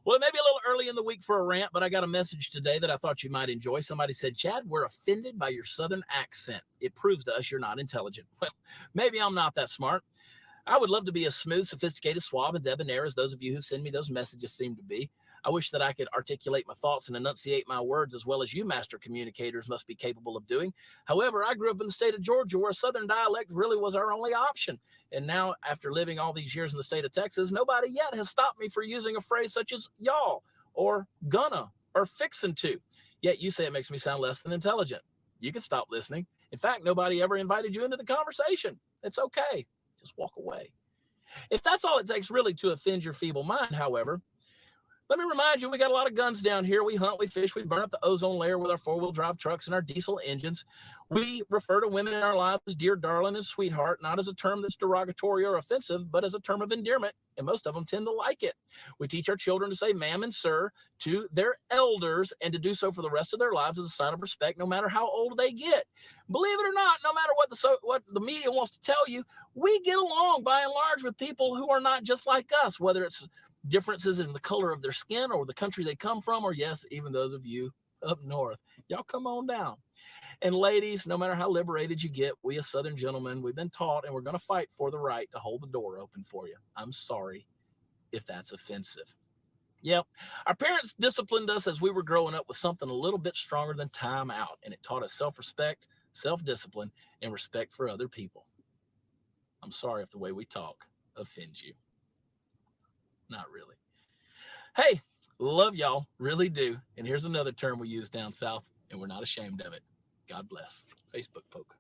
Well, it may be a little early in the week for a rant, but I got a message today that I thought you might enjoy. Somebody said, Chad, we're offended by your Southern accent. It proves to us you're not intelligent. Well, maybe I'm not that smart. I would love to be as smooth, sophisticated, suave, and debonair as those of you who send me those messages seem to be. I wish that I could articulate my thoughts and enunciate my words as well as you master communicators must be capable of doing. However, I grew up in the state of Georgia where Southern dialect really was our only option. And now, after living all these years in the state of Texas, nobody yet has stopped me for using a phrase such as y'all or gonna or fixin' to. Yet you say it makes me sound less than intelligent. You can stop listening. In fact, nobody ever invited you into the conversation. It's okay. Just walk away. If that's all it takes really to offend your feeble mind, however, let me remind you, we got a lot of guns down here. We hunt, we fish, we burn up the ozone layer with our four-wheel drive trucks and our diesel engines. We refer to women in our lives as dear darling and sweetheart, not as a term that's derogatory or offensive, but as a term of endearment, and most of them tend to like it. We teach our children to say ma'am and sir to their elders and to do so for the rest of their lives as a sign of respect, no matter how old they get. Believe it or not, no matter what the media wants to tell you, we get along by and large with people who are not just like us, whether it's differences in the color of their skin or the country they come from, or yes, even those of you up north. Y'all come on down. And ladies, no matter how liberated you get, we as Southern gentlemen, we've been taught and we're going to fight for the right to hold the door open for you. I'm sorry if that's offensive. Yep. Our parents disciplined us as we were growing up with something a little bit stronger than time out, and it taught us self-respect, self-discipline, and respect for other people. I'm sorry if the way we talk offends you. Not really. Hey, love y'all, really do. And here's another term we use down south, and we're not ashamed of it. God bless. Facebook poke.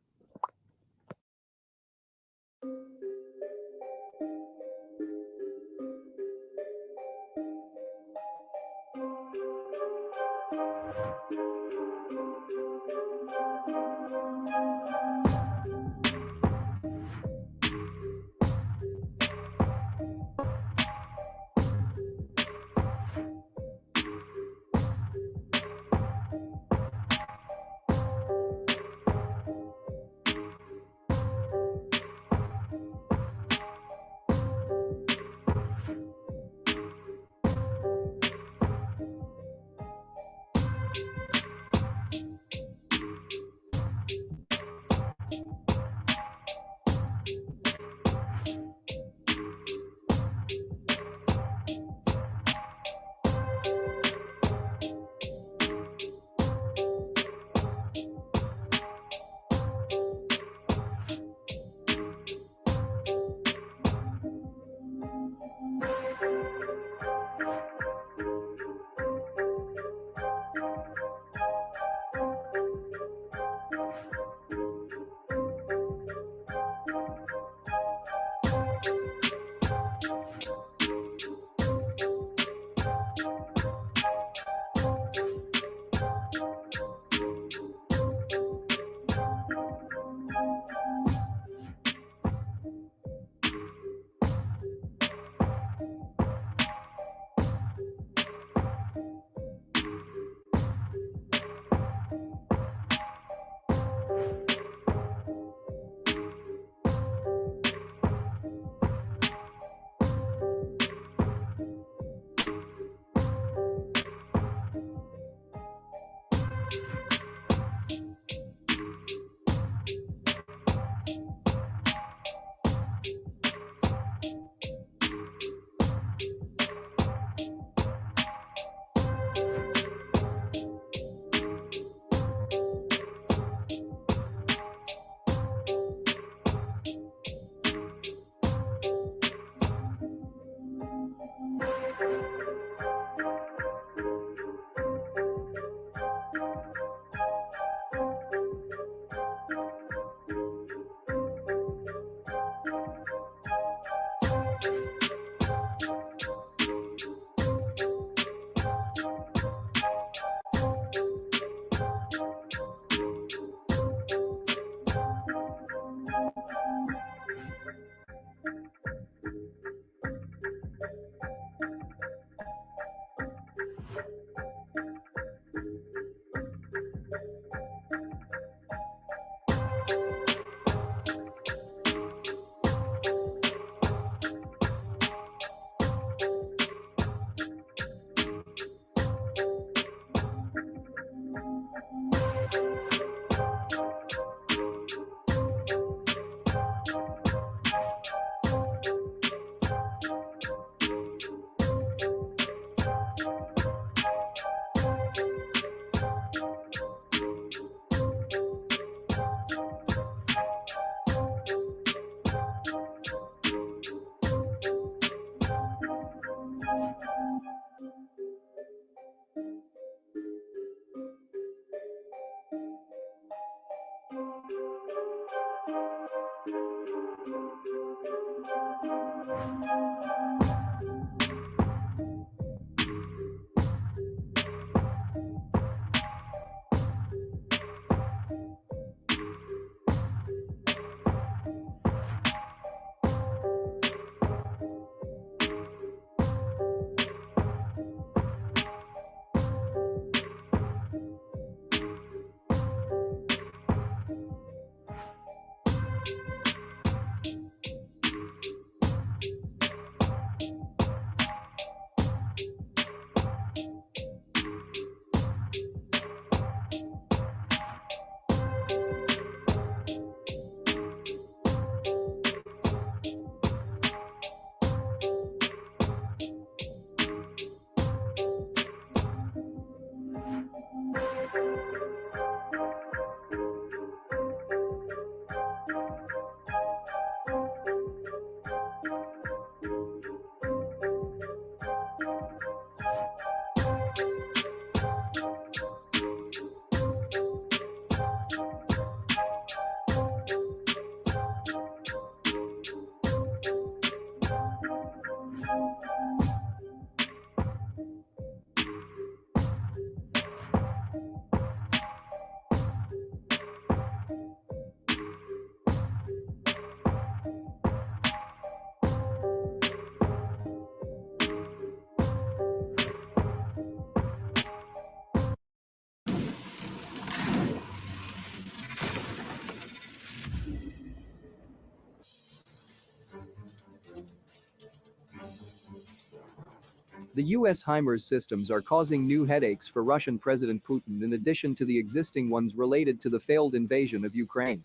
The US HIMARS systems are causing new headaches for Russian President Putin in addition to the existing ones related to the failed invasion of Ukraine.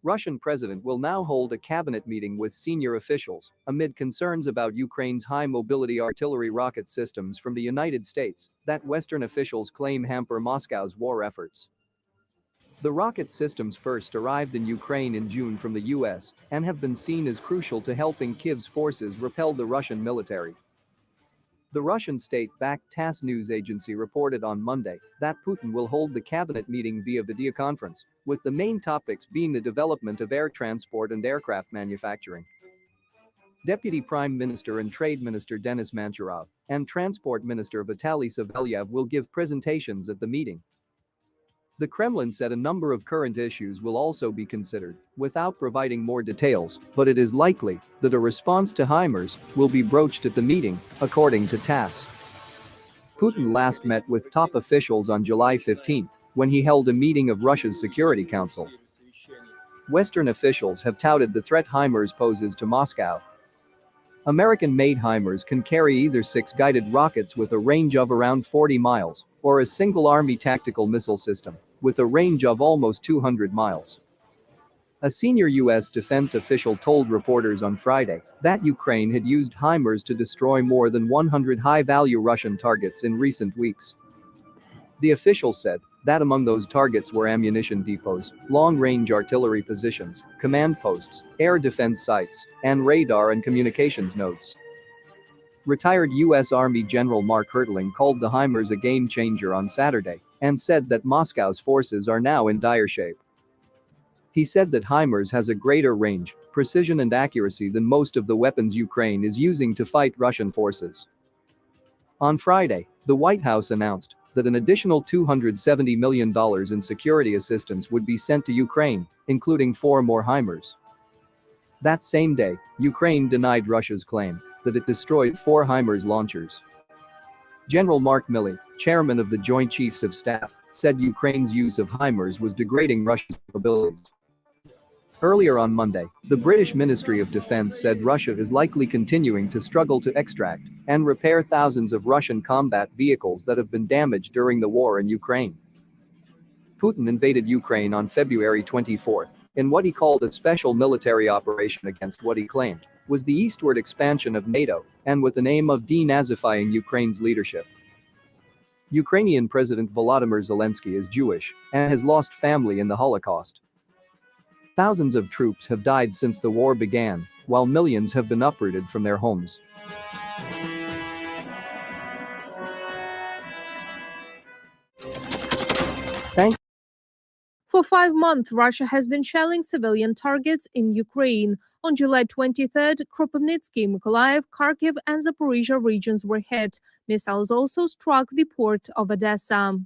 Russian president will now hold a cabinet meeting with senior officials amid concerns about Ukraine's high-mobility artillery rocket systems from the United States that Western officials claim hamper Moscow's war efforts. The rocket systems first arrived in Ukraine in June from the US and have been seen as crucial to helping Kyiv's forces repel the Russian military. The Russian state-backed TASS news agency reported on Monday that Putin will hold the cabinet meeting via video conference, with the main topics being the development of air transport and aircraft manufacturing. Deputy Prime Minister and Trade Minister Denis Manturov and Transport Minister Vitaly Savelyev will give presentations at the meeting. The Kremlin said a number of current issues will also be considered, without providing more details, but it is likely that a response to HIMARS will be broached at the meeting, according to TASS. Putin last met with top officials on July 15 when he held a meeting of Russia's Security Council. Western officials have touted the threat HIMARS poses to Moscow. American-made HIMARS can carry either 6 guided rockets with a range of around 40 miles or a single Army tactical missile system with a range of almost 200 miles. A senior U.S. defense official told reporters on Friday that Ukraine had used HIMARS to destroy more than 100 high-value Russian targets in recent weeks. The official said that among those targets were ammunition depots, long-range artillery positions, command posts, air defense sites, and radar and communications nodes. Retired U.S. Army General Mark Hertling called the HIMARS a game-changer on Saturday and said that Moscow's forces are now in dire shape. He said that HIMARS has a greater range, precision and accuracy than most of the weapons Ukraine is using to fight Russian forces. On Friday, the White House announced that an additional $270 million in security assistance would be sent to Ukraine, including 4 more HIMARS. That same day, Ukraine denied Russia's claim that it destroyed 4 HIMARS launchers. General Mark Milley, chairman of the Joint Chiefs of Staff, said Ukraine's use of HIMARS was degrading Russia's capabilities. Earlier on Monday, the British Ministry of Defense said Russia is likely continuing to struggle to extract and repair thousands of Russian combat vehicles that have been damaged during the war in Ukraine. Putin invaded Ukraine on February 24 in what he called a special military operation against what he claimed was the eastward expansion of NATO and with an aim of denazifying Ukraine's leadership. Ukrainian President Volodymyr Zelensky is Jewish and has lost family in the Holocaust. Thousands of troops have died since the war began, while millions have been uprooted from their homes. For 5 months, Russia has been shelling civilian targets in Ukraine. On July 23rd, Kropyvnytsky, Mykolaiv, Kharkiv, and Zaporizhia regions were hit. Missiles also struck the port of Odessa.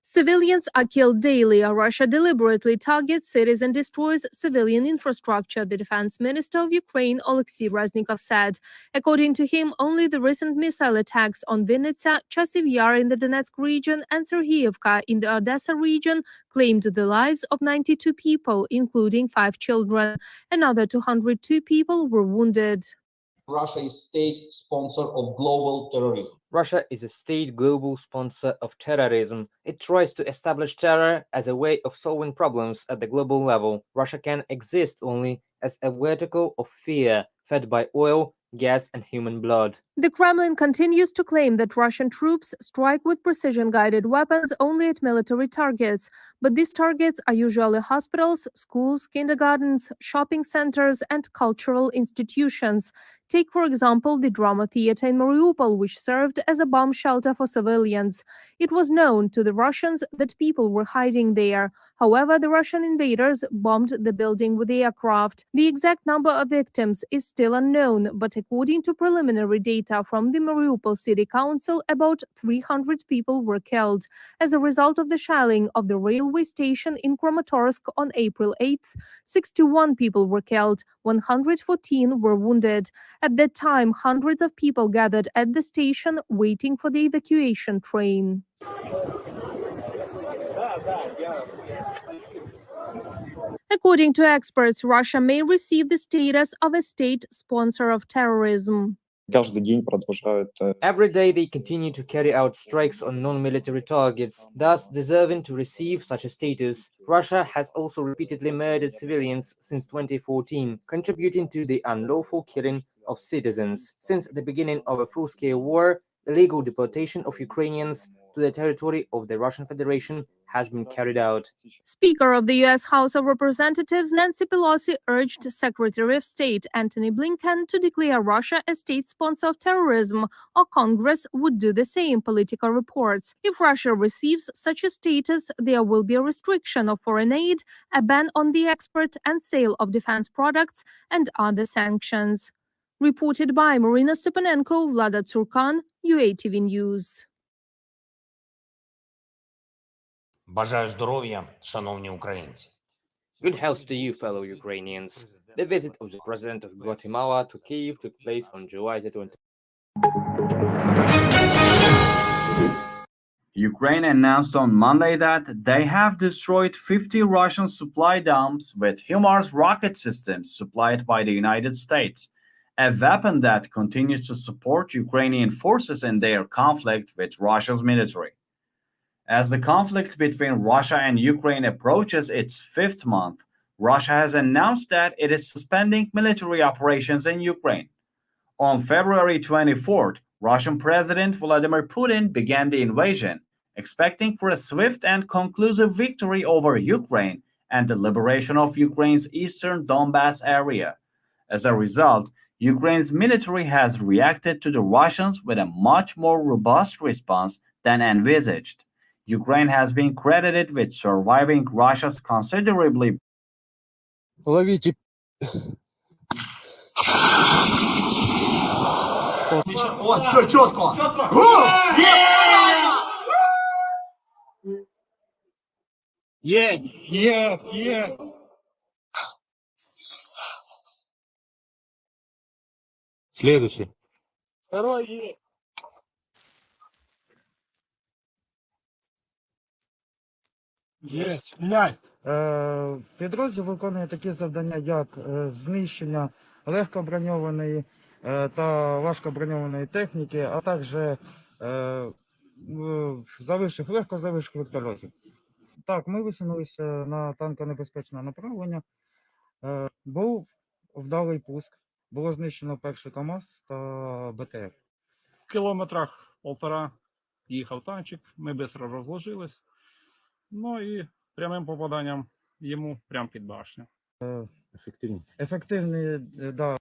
Civilians are killed daily. Russia deliberately targets cities and destroys civilian infrastructure, the defense minister of Ukraine, Oleksiy Reznikov, said. According to him, only the recent missile attacks on Vinnytsia, Chasiv Yar in the Donetsk region, and Serhiivka in the Odessa region claimed the lives of 92 people, including 5 children. Another 202 people were wounded. Russia is state sponsor of global terrorism. Russia is a state global sponsor of terrorism. It tries to establish terror as a way of solving problems at the global level. Russia can exist only as a vertical of fear fed by oil, gas, and human blood. The Kremlin continues to claim that Russian troops strike with precision-guided weapons only at military targets, but these targets are usually hospitals, schools, kindergartens, shopping centers, and cultural institutions. Take, for example, the drama theater in Mariupol, which served as a bomb shelter for civilians. It was known to the Russians that people were hiding there. However, the Russian invaders bombed the building with aircraft. The exact number of victims is still unknown, but according to preliminary data from the Mariupol City Council, about 300 people were killed. As a result of the shelling of the railway station in Kramatorsk on April 8th, 61 people were killed, 114 were wounded. At that time, hundreds of people gathered at the station waiting for the evacuation train. According to experts, Russia may receive the status of a state sponsor of terrorism. Каждый день продолжают Every day they continue to carry out strikes on non-military targets, thus deserving to receive such a status. Russia has also repeatedly murdered civilians since 2014, contributing to the unlawful killing of citizens. Since the beginning of a full-scale war, illegal deportation of Ukrainians to the territory of the Russian Federation has been carried out. Speaker of the U.S. House of Representatives Nancy Pelosi urged Secretary of State Antony Blinken to declare Russia a state sponsor of terrorism, or Congress would do the same, Politico reports. If Russia receives such a status, there will be a restriction of foreign aid, a ban on the export and sale of defense products, and other sanctions. Reported by Marina Stepanenko, Vlada Tsurkan, UATV News. Бажаю здоров'я, шановні українці. Good health to you, fellow Ukrainians. The visit of the President of Guatemala to Kyiv took place on July the 20th. Ukraine announced on Monday that they have destroyed 50 Russian supply dumps with HIMARS rocket systems supplied by the United States, a weapon that continues to support Ukrainian forces in their conflict with Russia's military. As the conflict between Russia and Ukraine approaches its fifth month, Russia has announced that it is suspending military operations in Ukraine. On February 24th, Russian President Vladimir Putin began the invasion, expecting for a swift and conclusive victory over Ukraine and the liberation of Ukraine's eastern Donbas area. As a result, Ukraine's military has reacted to the Russians with a much more robust response than envisaged. Ukraine has been credited with surviving Russia's considerably. Ловите. О, все четко. Есть. Следующий. Второй. Есть. Підрозділ виконує такі завдання, як знищення легкоброньованої та важкоброньованої техніки, а також легкозавищих вертольотів. Так, ми висунулися на танконебезпечне направлення. Був вдалий пуск, було знищено перший КАМАЗ та БТР. В кілометрах 1,5 їхав танчик, ми швидко розложились. Ну і прямим попаданням йому прямо під башню. Ефективний, да.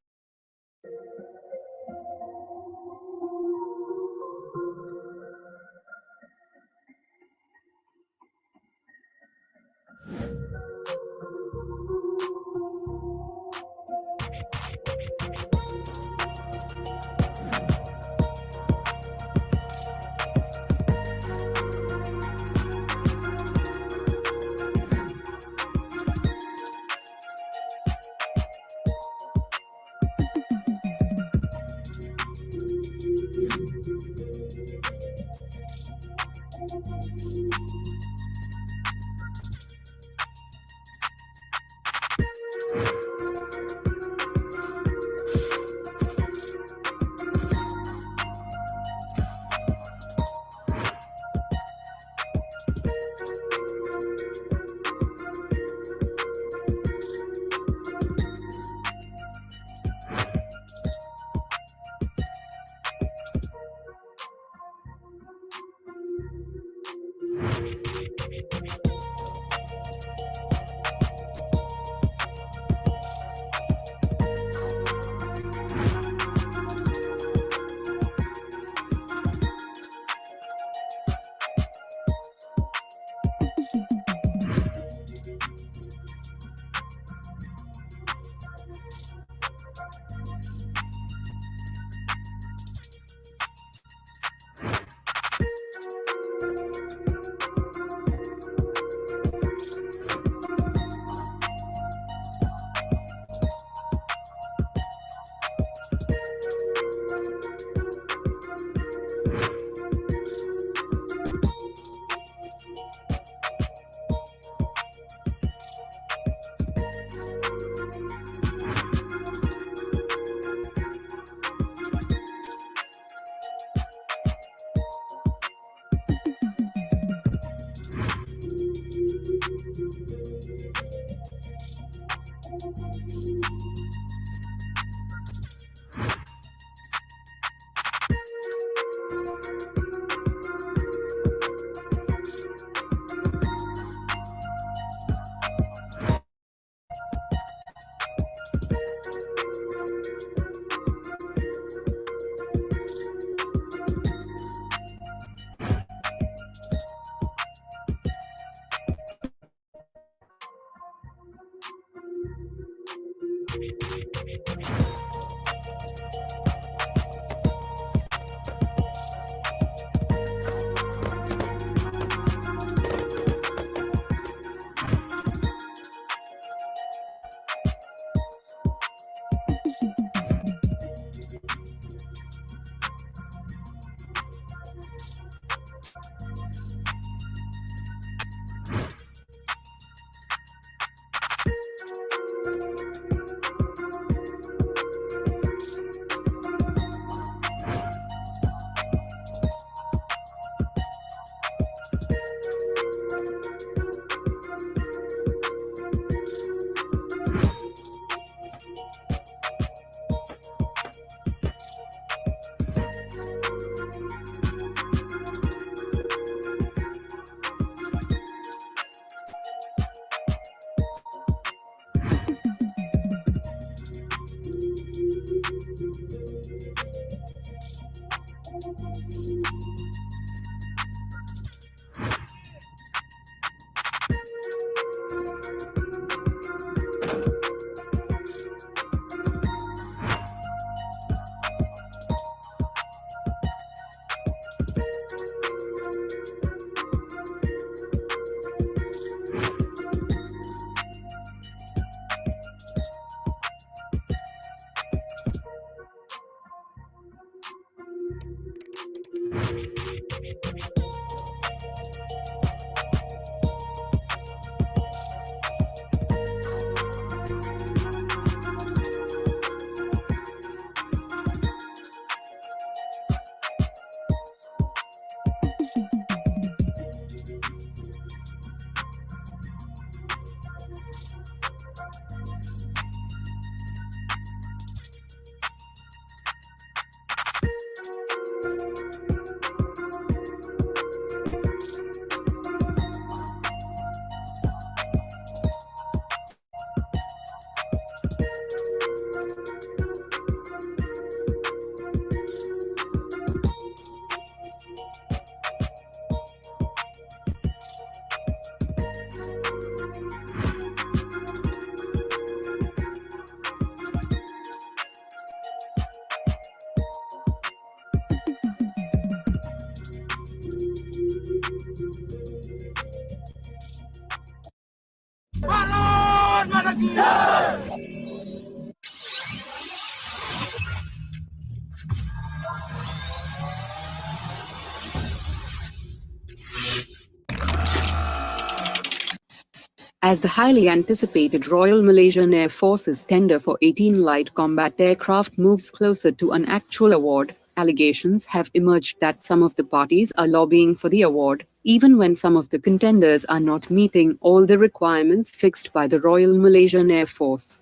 As the highly anticipated Royal Malaysian Air Force's tender for 18 light combat aircraft moves closer to an actual award, allegations have emerged that some of the parties are lobbying for the award, even when some of the contenders are not meeting all the requirements fixed by the Royal Malaysian Air Force.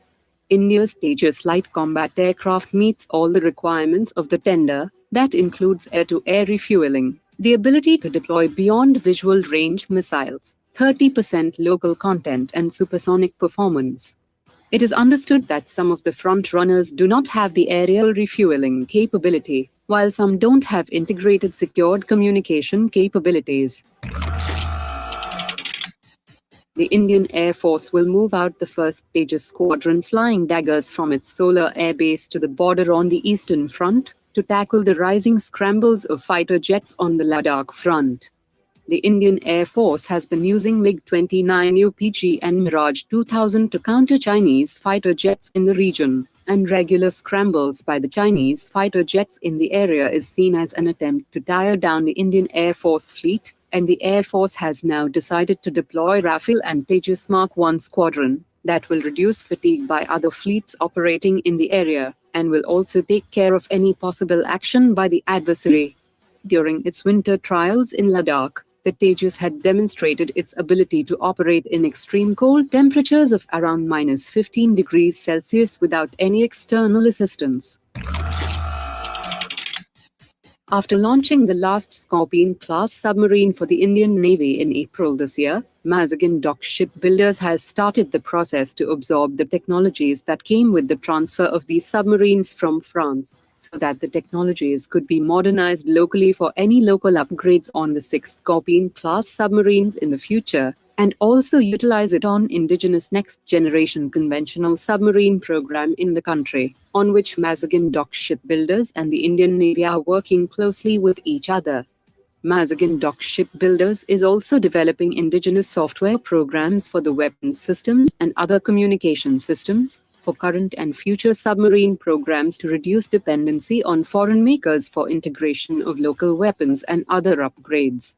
India's Tejas light combat aircraft meets all the requirements of the tender, that includes air-to-air refueling, the ability to deploy beyond visual range missiles, 30% local content and supersonic performance. It is understood that some of the front-runners do not have the aerial refueling capability, while some don't have integrated secured communication capabilities. The Indian Air Force will move out the first Tejas squadron flying daggers from its Solar Air Base to the border on the Eastern Front, to tackle the rising scrambles of fighter jets on the Ladakh front. The Indian Air Force has been using MiG-29 UPG and Mirage 2000 to counter Chinese fighter jets in the region, and regular scrambles by the Chinese fighter jets in the area is seen as an attempt to tire down the Indian Air Force fleet, and the Air Force has now decided to deploy Rafale and Tejas Mark 1 squadron, that will reduce fatigue by other fleets operating in the area, and will also take care of any possible action by the adversary. During its winter trials in Ladakh, the Tejas had demonstrated its ability to operate in extreme cold temperatures of around -15 degrees Celsius without any external assistance. After launching the last Scorpion-class submarine for the Indian Navy in April this year, Mazagon Dock Shipbuilders has started the process to absorb the technologies that came with the transfer of these submarines from France, so that the technologies could be modernized locally for any local upgrades on the 6 Scorpion-class submarines in the future, and also utilize it on indigenous next-generation conventional submarine program in the country, on which Mazagon Dock Shipbuilders and the Indian Navy are working closely with each other. Mazagon Dock Shipbuilders is also developing indigenous software programs for the weapons systems and other communication systems for current and future submarine programs to reduce dependency on foreign makers for integration of local weapons and other upgrades.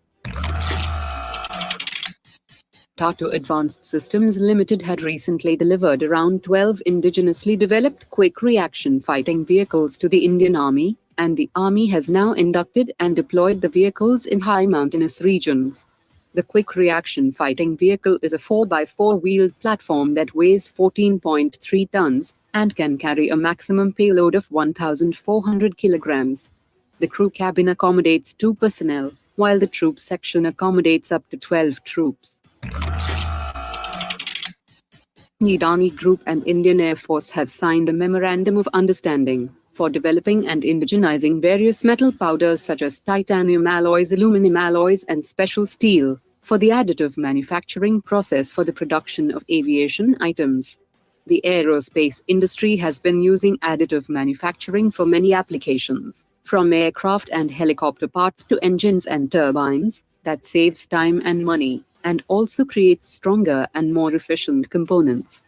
Tata Advanced Systems Limited had recently delivered around 12 indigenously developed quick reaction fighting vehicles to the Indian Army, and the Army has now inducted and deployed the vehicles in high mountainous regions. The Quick Reaction Fighting Vehicle is a 4x4 wheeled platform that weighs 14.3 tons and can carry a maximum payload of 1,400 kilograms. The crew cabin accommodates 2 personnel, while the troop section accommodates up to 12 troops. Adani Group and Indian Air Force have signed a memorandum of understanding for developing and indigenizing various metal powders such as titanium alloys, aluminum alloys, and special steel for the additive manufacturing process for the production of aviation items. The aerospace industry has been using additive manufacturing for many applications, from aircraft and helicopter parts to engines and turbines, that saves time and money, and also creates stronger and more efficient components.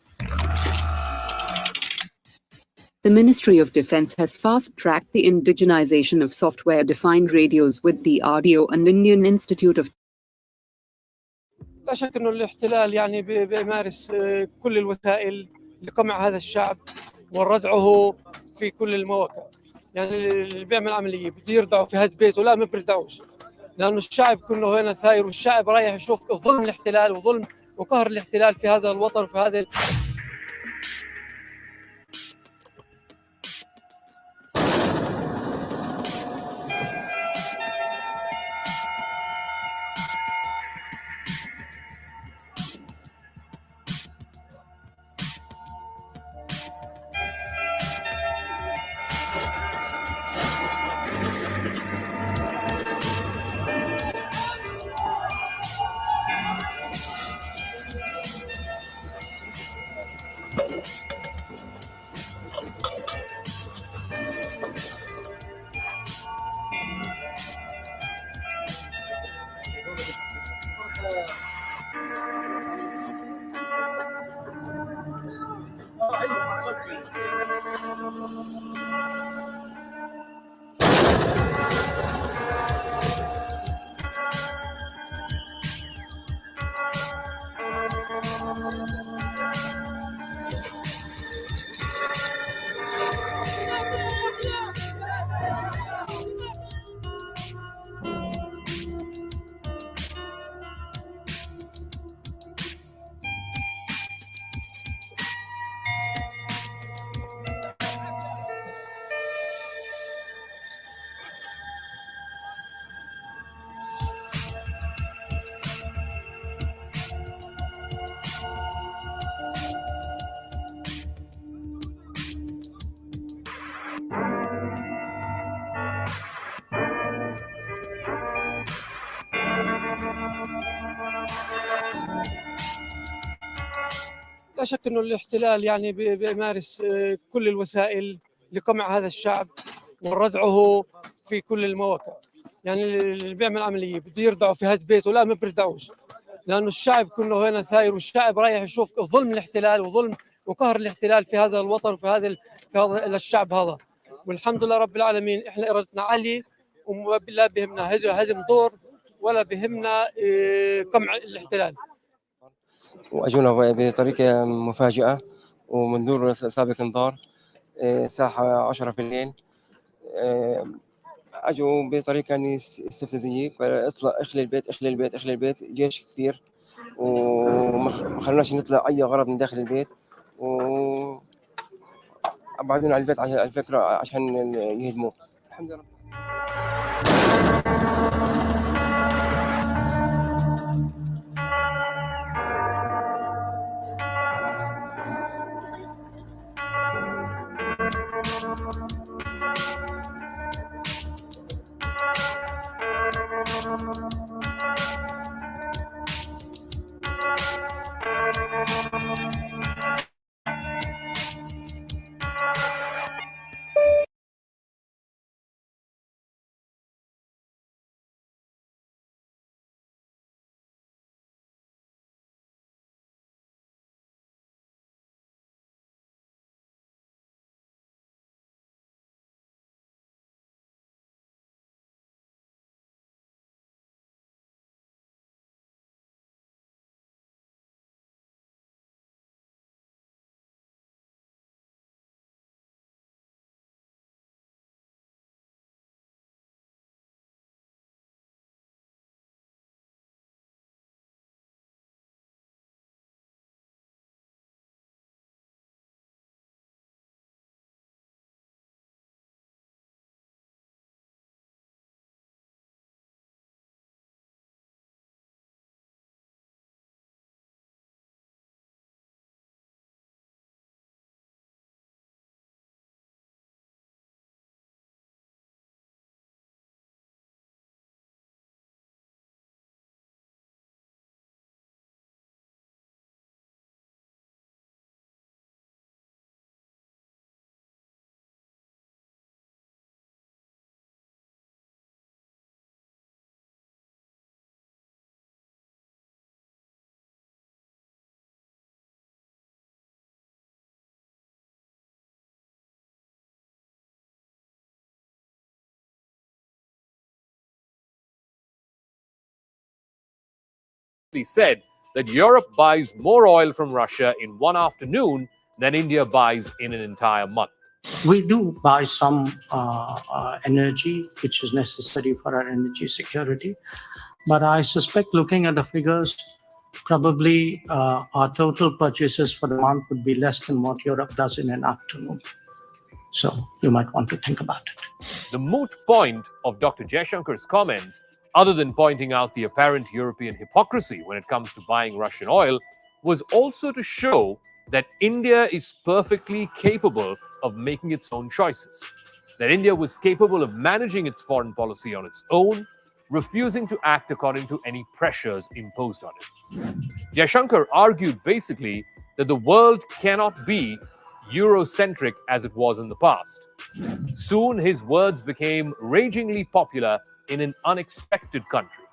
The Ministry of Defense has fast-tracked the indigenization of software-defined radios with the RDO and Indian Institute of لا شك انه الاحتلال يعني بيمارس كل الوسائل لقمع هذا الشعب وردعه في كل المواقع. يعني اللي بيعمل عمليه بده يردعه في هذا بيته، لا ما بيردعوش، لانه الشعب كله هنا ثاير، والشعب رايح يشوف ظلم الاحتلال وظلم وقهر الاحتلال في هذا الوطن وفي هذا لا شك انه الاحتلال يعني بيمارس كل الوسائل لقمع هذا الشعب وردعه في كل المواقع. يعني اللي بيعمل عمليه بده يردعه في هذا بيته، لا ما بيردعوش، لانه الشعب كله هنا ثاير، والشعب رايح يشوف ظلم الاحتلال وظلم وقهر الاحتلال في هذا الوطن وفي هذا الشعب هذا. والحمد لله رب العالمين احنا ارادتنا عاليه، وما لا بهمنا هدم دور ولا بهمنا قمع الاحتلال. وأجونا بطريقة مفاجئة ومن سابق انذار الساعة 10 في الليل. أجوا بطريقة يعني استفزازية، اطلع اخلي البيت اخلي البيت اخلي البيت، جيش كثير وما خلوناش نطلع أي غرض من داخل البيت، وأبعدونا عن البيت على الفكرة عشان يهدموه. الحمد لله. said that Europe buys more oil from Russia in one afternoon than India buys in an entire month. We do buy some energy, which is necessary for our energy security. But I suspect, looking at the figures, probably our total purchases for the month would be less than what Europe does in an afternoon. So you might want to think about it. The moot point of Dr. Jaishankar's comments, other than pointing out the apparent European hypocrisy when it comes to buying Russian oil, was also to show that India is perfectly capable of making its own choices, that India was capable of managing its foreign policy on its own, refusing to act according to any pressures imposed on it. Jaishankar argued basically that the world cannot be Eurocentric as it was in the past. Soon his words became ragingly popular in an unexpected country.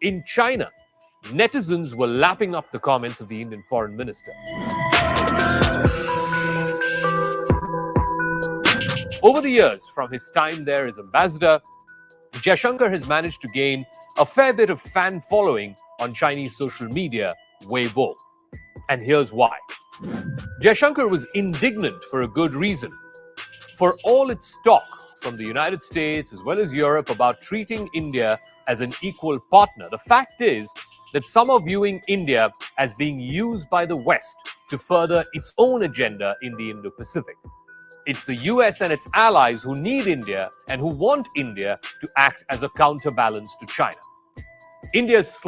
In China, netizens were lapping up the comments of the Indian foreign minister. Over the years, from his time there as ambassador, Jaishankar has managed to gain a fair bit of fan following on Chinese social media, Weibo. And here's why. Jaishankar was indignant for a good reason. For all its talk from the United States as well as Europe about treating India as an equal partner, the fact is that some are viewing India as being used by the West to further its own agenda in the Indo-Pacific. It's the US and its allies who need India and who want India to act as a counterbalance to China. India's